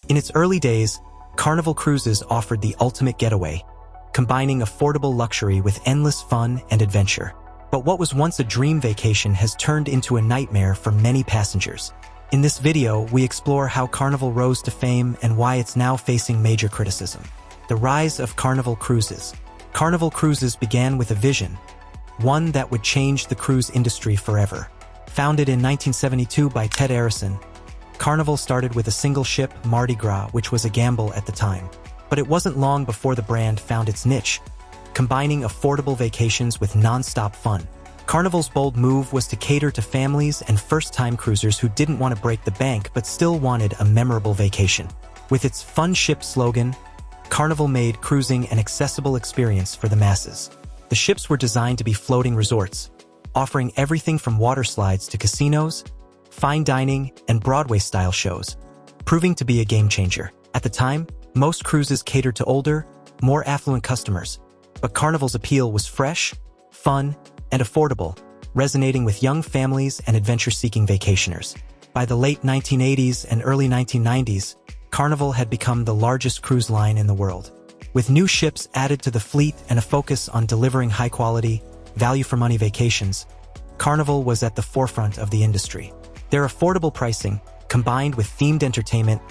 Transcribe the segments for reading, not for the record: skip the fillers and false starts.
In its early days, Carnival Cruises offered the ultimate getaway, combining affordable luxury with endless fun and adventure. But what was once a dream vacation has turned into a nightmare for many passengers. In this video, we explore how Carnival rose to fame and why it's now facing major criticism. The rise of Carnival Cruises. Carnival Cruises began with a vision, one that would change the cruise industry forever. Founded in 1972 by Ted Arison, Carnival started with a single ship, Mardi Gras, which was a gamble at the time. But it wasn't long before the brand found its niche, combining affordable vacations with non-stop fun. Carnival's bold move was to cater to families and first-time cruisers who didn't want to break the bank but still wanted a memorable vacation. With its fun ship slogan, Carnival made cruising an accessible experience for the masses. The ships were designed to be floating resorts, offering everything from water slides to casinos, fine dining, and Broadway-style shows, proving to be a game-changer. At the time, most cruises catered to older, more affluent customers, but Carnival's appeal was fresh, fun, and affordable, resonating with young families and adventure-seeking vacationers. By the late 1980s and early 1990s, Carnival had become the largest cruise line in the world. With new ships added to the fleet and a focus on delivering high-quality, value-for-money vacations, Carnival was at the forefront of the industry. Their affordable pricing, combined with themed entertainment,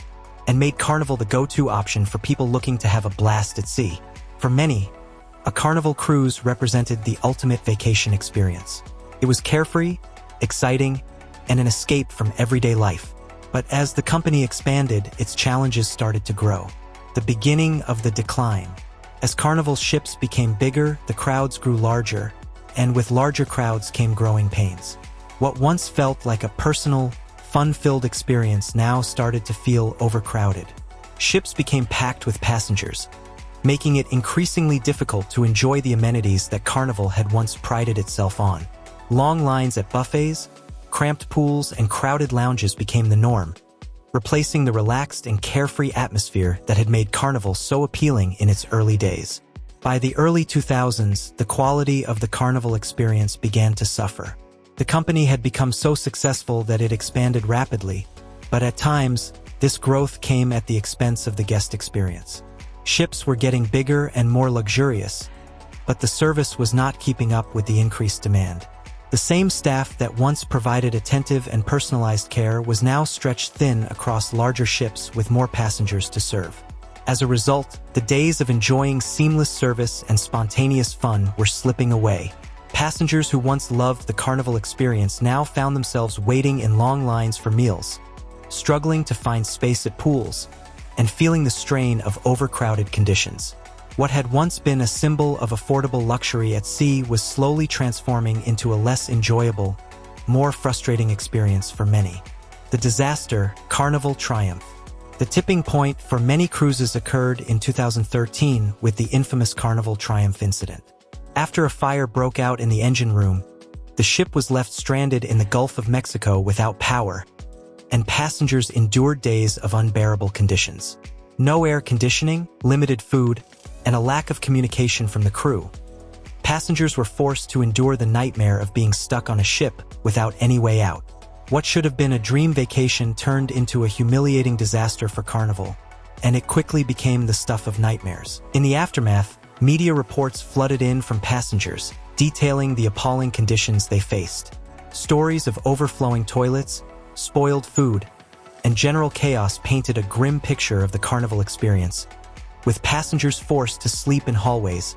and made Carnival the go-to option for people looking to have a blast at sea. For many, a Carnival cruise represented the ultimate vacation experience. It was carefree, exciting, and an escape from everyday life. But as the company expanded, its challenges started to grow. The beginning of the decline. As Carnival's ships became bigger, the crowds grew larger, and with larger crowds came growing pains. What once felt like a personal, fun-filled experience now started to feel overcrowded. Ships became packed with passengers, making it increasingly difficult to enjoy the amenities that Carnival had once prided itself on. Long lines at buffets, cramped pools, and crowded lounges became the norm, replacing the relaxed and carefree atmosphere that had made Carnival so appealing in its early days. By the early 2000s, the quality of the Carnival experience began to suffer. The company had become so successful that it expanded rapidly, but at times, this growth came at the expense of the guest experience. Ships were getting bigger and more luxurious, but the service was not keeping up with the increased demand. The same staff that once provided attentive and personalized care was now stretched thin across larger ships with more passengers to serve. As a result, the days of enjoying seamless service and spontaneous fun were slipping away. Passengers who once loved the Carnival experience now found themselves waiting in long lines for meals, struggling to find space at pools, and feeling the strain of overcrowded conditions. What had once been a symbol of affordable luxury at sea was slowly transforming into a less enjoyable, more frustrating experience for many. The disaster, Carnival Triumph. The tipping point for many cruises occurred in 2013 with the infamous Carnival Triumph incident. After a fire broke out in the engine room, the ship was left stranded in the Gulf of Mexico without power, and passengers endured days of unbearable conditions. No air conditioning, limited food, and a lack of communication from the crew. Passengers were forced to endure the nightmare of being stuck on a ship without any way out. What should have been a dream vacation turned into a humiliating disaster for Carnival, and it quickly became the stuff of nightmares. In the aftermath, media reports flooded in from passengers, detailing the appalling conditions they faced. Stories of overflowing toilets, spoiled food, and general chaos painted a grim picture of the Carnival experience, with passengers forced to sleep in hallways,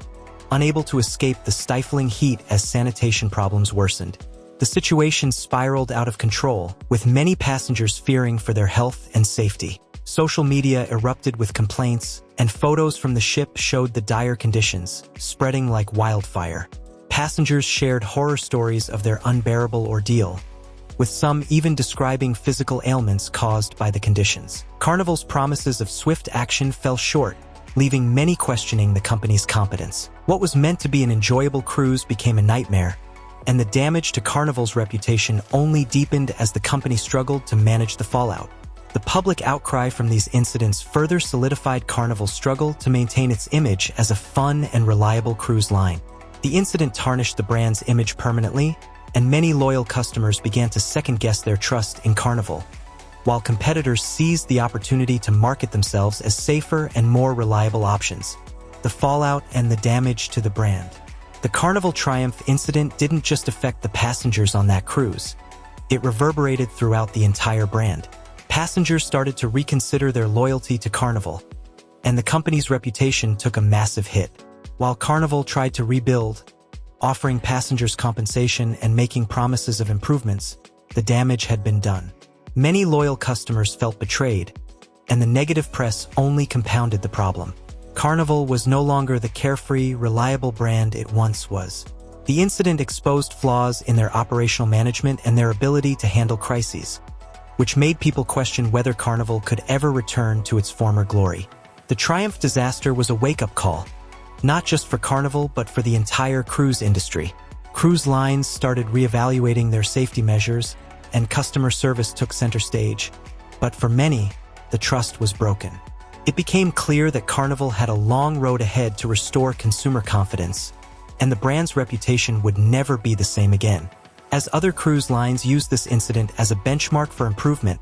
unable to escape the stifling heat as sanitation problems worsened. The situation spiraled out of control, with many passengers fearing for their health and safety. Social media erupted with complaints, and photos from the ship showed the dire conditions, spreading like wildfire. Passengers shared horror stories of their unbearable ordeal, with some even describing physical ailments caused by the conditions. Carnival's promises of swift action fell short, leaving many questioning the company's competence. What was meant to be an enjoyable cruise became a nightmare, and the damage to Carnival's reputation only deepened as the company struggled to manage the fallout. The public outcry from these incidents further solidified Carnival's struggle to maintain its image as a fun and reliable cruise line. The incident tarnished the brand's image permanently, and many loyal customers began to second-guess their trust in Carnival. while competitors seized the opportunity to market themselves as safer and more reliable options. The fallout and the damage to the brand. The Carnival Triumph incident didn't just affect the passengers on that cruise. It reverberated throughout the entire brand. Passengers started to reconsider their loyalty to Carnival, and the company's reputation took a massive hit. While Carnival tried to rebuild, offering passengers compensation and making promises of improvements, the damage had been done. Many loyal customers felt betrayed, and the negative press only compounded the problem. Carnival was no longer the carefree, reliable brand it once was. The incident exposed flaws in their operational management and their ability to handle crises, which made people question whether Carnival could ever return to its former glory. The Triumph disaster was a wake-up call, not just for Carnival but for the entire cruise industry. Cruise lines started reevaluating their safety measures, and customer service took center stage. But for many, the trust was broken. It became clear that Carnival had a long road ahead to restore consumer confidence, and the brand's reputation would never be the same again. As other cruise lines used this incident as a benchmark for improvement,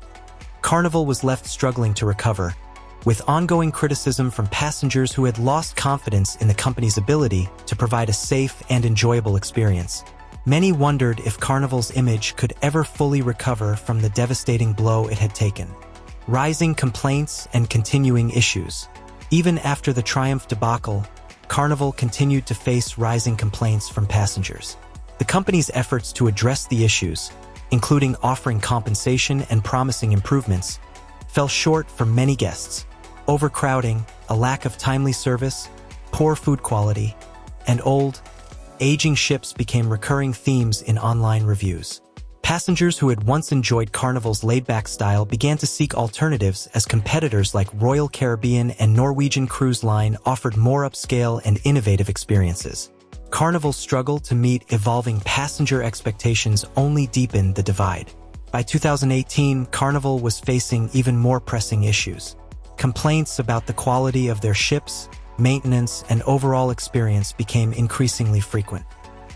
Carnival was left struggling to recover, with ongoing criticism from passengers who had lost confidence in the company's ability to provide a safe and enjoyable experience. Many wondered if Carnival's image could ever fully recover from the devastating blow it had taken. Rising complaints and continuing issues. Even after the Triumph debacle, Carnival continued to face rising complaints from passengers. The company's efforts to address the issues, including offering compensation and promising improvements, fell short for many guests. Overcrowding, a lack of timely service, poor food quality, and aging ships became recurring themes in online reviews. Passengers who had once enjoyed Carnival's laid-back style began to seek alternatives as competitors like Royal Caribbean and Norwegian Cruise Line offered more upscale and innovative experiences. Carnival's struggle to meet evolving passenger expectations only deepened the divide. By 2018, Carnival was facing even more pressing issues. Complaints about the quality of their ships, maintenance, and overall experience became increasingly frequent.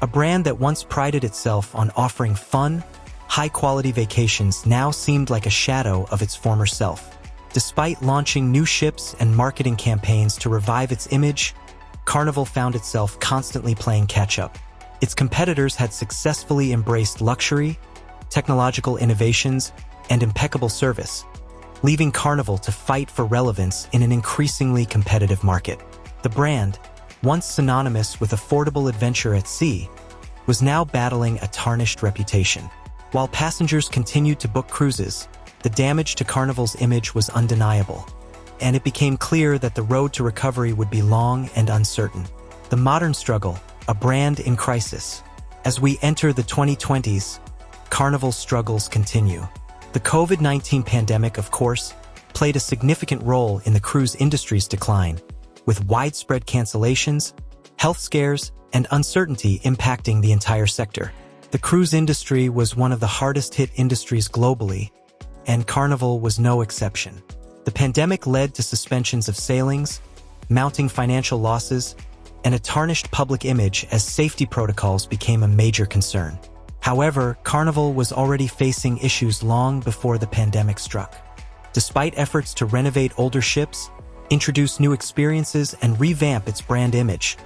A brand that once prided itself on offering fun, high-quality vacations now seemed like a shadow of its former self. Despite launching new ships and marketing campaigns to revive its image, Carnival found itself constantly playing catch-up. Its competitors had successfully embraced luxury, technological innovations, and impeccable service, leaving Carnival to fight for relevance in an increasingly competitive market. The brand, once synonymous with affordable adventure at sea, was now battling a tarnished reputation. While passengers continued to book cruises, the damage to Carnival's image was undeniable, and it became clear that the road to recovery would be long and uncertain. The modern struggle, a brand in crisis. As we enter the 2020s, Carnival's struggles continue. The COVID-19 pandemic, of course, played a significant role in the cruise industry's decline, with widespread cancellations, health scares, and uncertainty impacting the entire sector. The cruise industry was one of the hardest-hit industries globally, and Carnival was no exception. The pandemic led to suspensions of sailings, mounting financial losses, and a tarnished public image as safety protocols became a major concern. However, Carnival was already facing issues long before the pandemic struck. Despite efforts to renovate older ships, introduce new experiences, and revamp its brand image,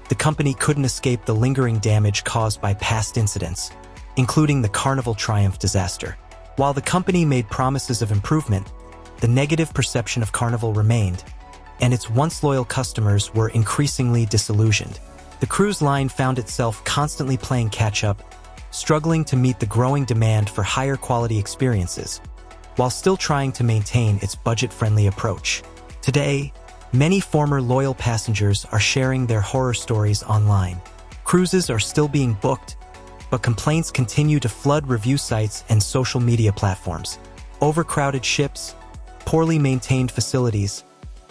the company couldn't escape the lingering damage caused by past incidents, including the Carnival Triumph disaster. While the company made promises of improvement, the negative perception of Carnival remained, and its once loyal customers were increasingly disillusioned. The cruise line found itself constantly playing catch-up, struggling to meet the growing demand for higher quality experiences, while still trying to maintain its budget-friendly approach. Today, many former loyal passengers are sharing their horror stories online. Cruises are still being booked, but complaints continue to flood review sites and social media platforms. Overcrowded ships, poorly maintained facilities,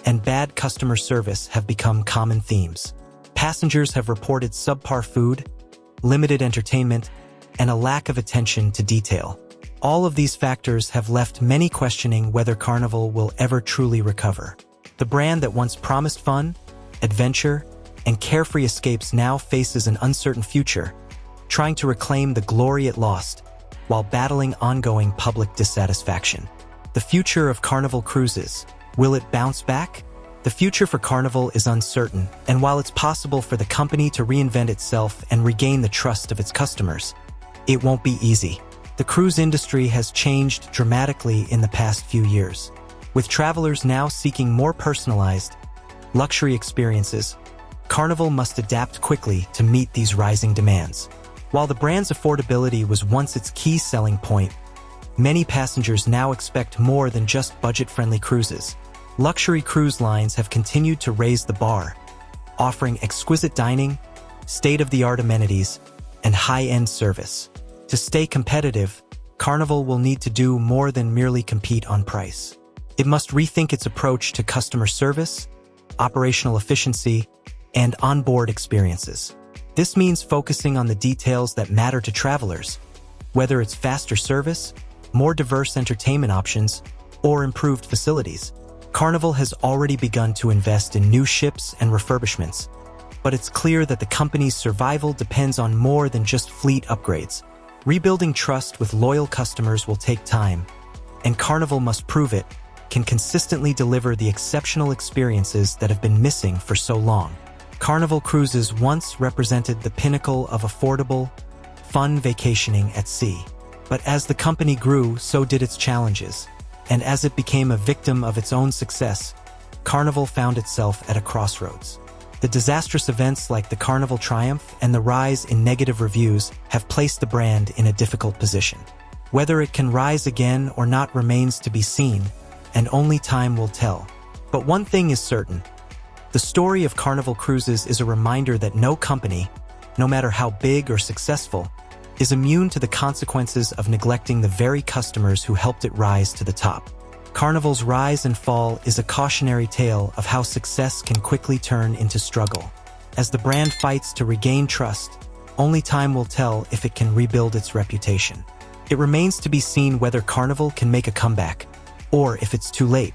and bad customer service have become common themes. Passengers have reported subpar food, limited entertainment, and a lack of attention to detail. All of these factors have left many questioning whether Carnival will ever truly recover. The brand that once promised fun, adventure, and carefree escapes now faces an uncertain future, trying to reclaim the glory it lost while battling ongoing public dissatisfaction. The future of Carnival Cruises. Will it bounce back? The future for Carnival is uncertain, and while it's possible for the company to reinvent itself and regain the trust of its customers, it won't be easy. The cruise industry has changed dramatically in the past few years, with travelers now seeking more personalized, luxury experiences. Carnival must adapt quickly to meet these rising demands. While the brand's affordability was once its key selling point, many passengers now expect more than just budget-friendly cruises. Luxury cruise lines have continued to raise the bar, offering exquisite dining, state-of-the-art amenities, and high-end service. To stay competitive, Carnival will need to do more than merely compete on price. It must rethink its approach to customer service, operational efficiency, and onboard experiences. This means focusing on the details that matter to travelers, whether it's faster service, more diverse entertainment options, or improved facilities. Carnival has already begun to invest in new ships and refurbishments, but it's clear that the company's survival depends on more than just fleet upgrades. Rebuilding trust with loyal customers will take time, and Carnival must prove it can consistently deliver the exceptional experiences that have been missing for so long. Carnival Cruises once represented the pinnacle of affordable, fun vacationing at sea. But as the company grew, so did its challenges. And as it became a victim of its own success, Carnival found itself at a crossroads. The disastrous events like the Carnival Triumph and the rise in negative reviews have placed the brand in a difficult position. Whether it can rise again or not remains to be seen, and only time will tell. But one thing is certain. The story of Carnival Cruises is a reminder that no company, no matter how big or successful, is immune to the consequences of neglecting the very customers who helped it rise to the top. Carnival's rise and fall is a cautionary tale of how success can quickly turn into struggle. As the brand fights to regain trust, only time will tell if it can rebuild its reputation. It remains to be seen whether Carnival can make a comeback, or if it's too late.